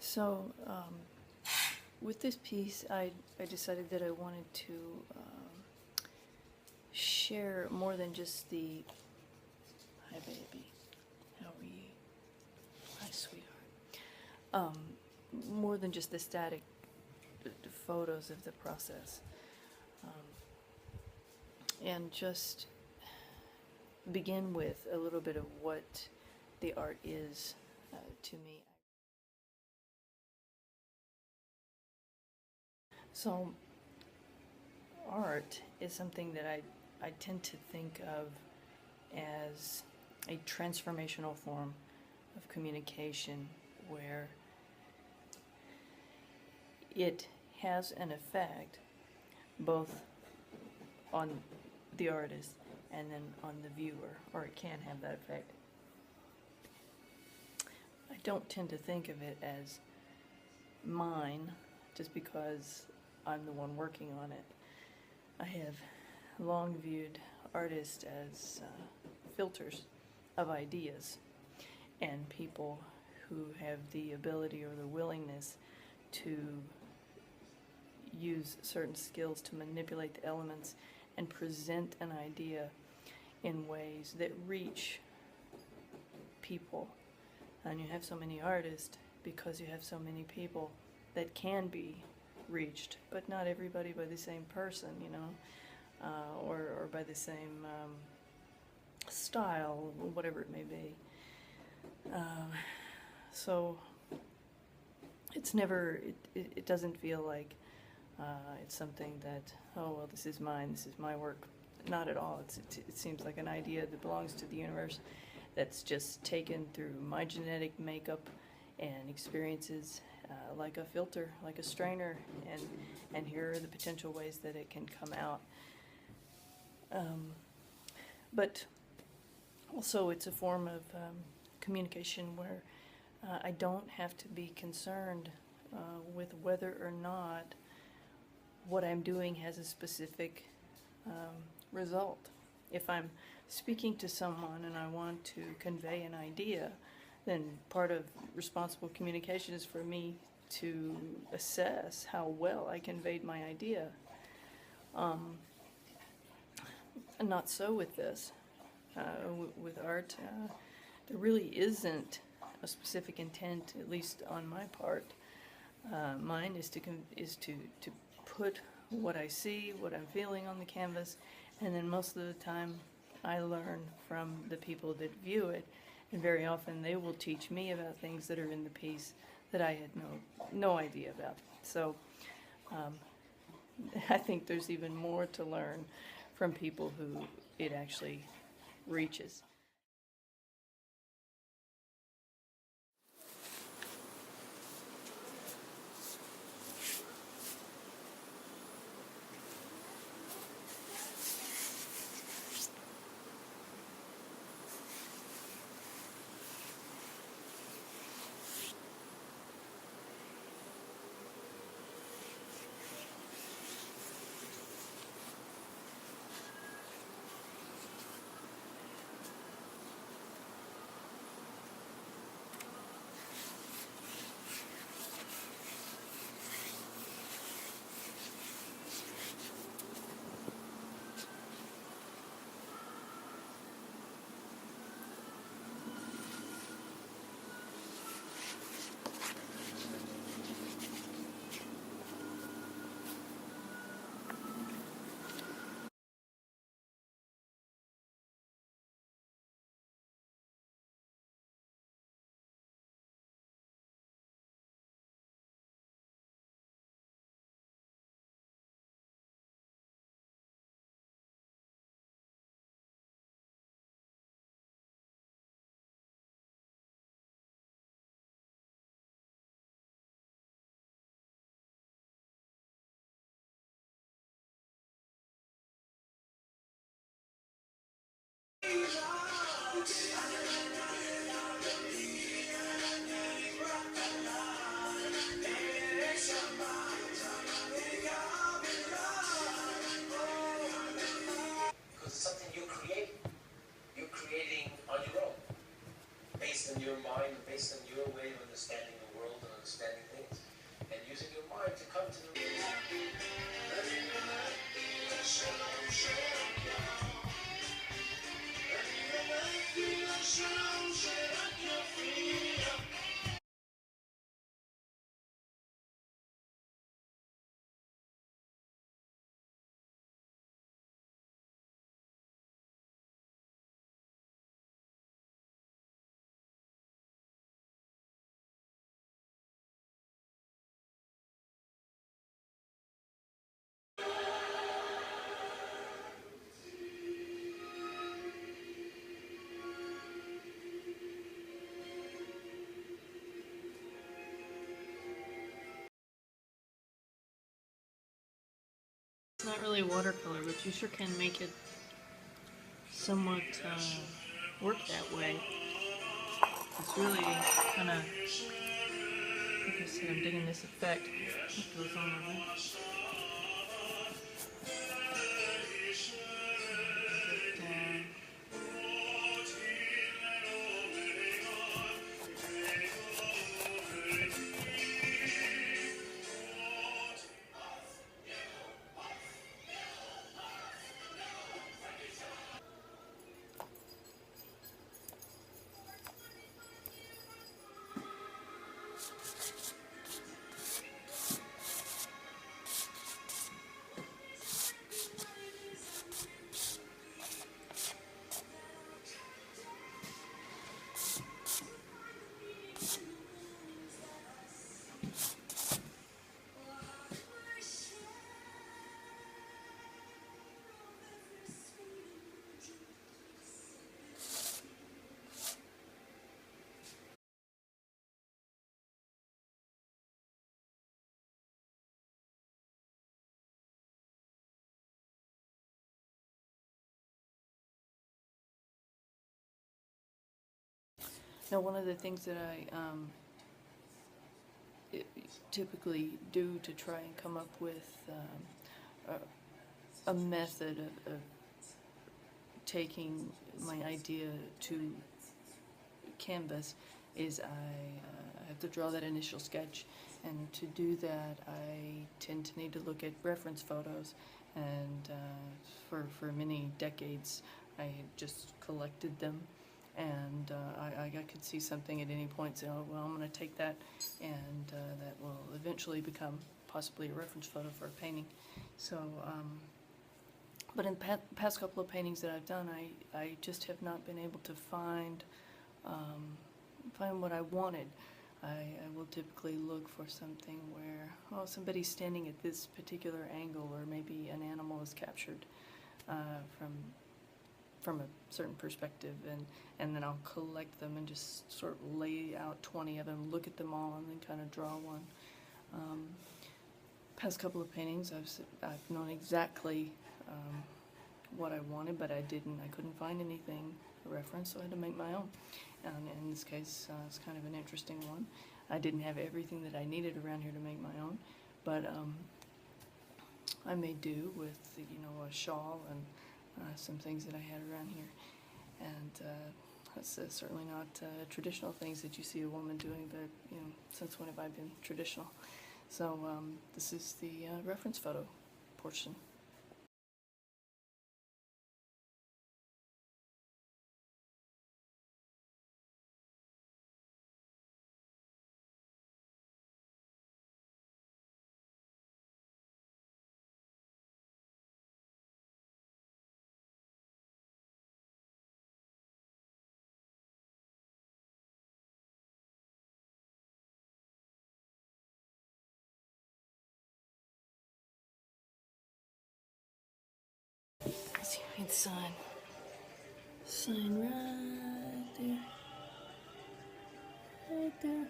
So, with this piece, I decided that I wanted to share more than just the, hi baby, how are you? Hi sweetheart. More than just the static photos of the process. And just begin with a little bit of what the art is to me. So, art is something that I tend to think of as a transformational form of communication where it has an effect both on the artist and then on the viewer, or it can have that effect. I don't tend to think of it as mine just because I'm the one working on it. I have long viewed artists as filters of ideas and people who have the ability or the willingness to use certain skills to manipulate the elements and present an idea in ways that reach people. And you have so many artists because you have so many people that can be reached, but not everybody by the same person, or by the same style, whatever it may be. So it's never, it doesn't feel like it's something that, oh, well, this is mine, this is my work. Not at all. It seems like an idea that belongs to the universe that's just taken through my genetic makeup and experiences, like a filter, like a strainer, and here are the potential ways that it can come out. But also it's a form of communication where I don't have to be concerned with whether or not what I'm doing has a specific result. If I'm speaking to someone and I want to convey an idea, then part of responsible communication is for me to assess how well I conveyed my idea. And not so with this. With art, there really isn't a specific intent, at least on my part. Mine is to put what I see, what I'm feeling on the canvas, and then most of the time I learn from the people that view it, and very often they will teach me about things that are in the piece that I had no idea about. So I think there's even more to learn from people who it actually reaches. Because it's something you create. You're creating on your own, based on your mind, based on your way of understanding the world and understanding not really a watercolor, but you sure can make it somewhat work that way. It's really kind of, like I said, I'm digging this effect that goes on over it. Down. Now, one of the things that I typically do to try and come up with a method of taking my idea to canvas is I have to draw that initial sketch, and to do that I tend to need to look at reference photos, and for many decades I had just collected them, and I could see something at any point, say, oh well, I'm going to take that, and that will eventually become possibly a reference photo for a painting. So but in the past couple of paintings that I've done, I just have not been able to find what I wanted. I will typically look for something where, oh, somebody's standing at this particular angle, or maybe an animal is captured from a certain perspective, and then I'll collect them and just sort of lay out 20 of them, look at them all, and then kind of draw one. Past couple of paintings, I've known exactly what I wanted, but I couldn't find anything a reference, so I had to make my own. And in this case, it's kind of an interesting one. I didn't have everything that I needed around here to make my own, but I made do with, a shawl and some things that I had around here. And that's certainly not traditional things that you see a woman doing, but, since when have I been traditional? So this is the reference photo portion. See, the sign. Sign right there. Right there.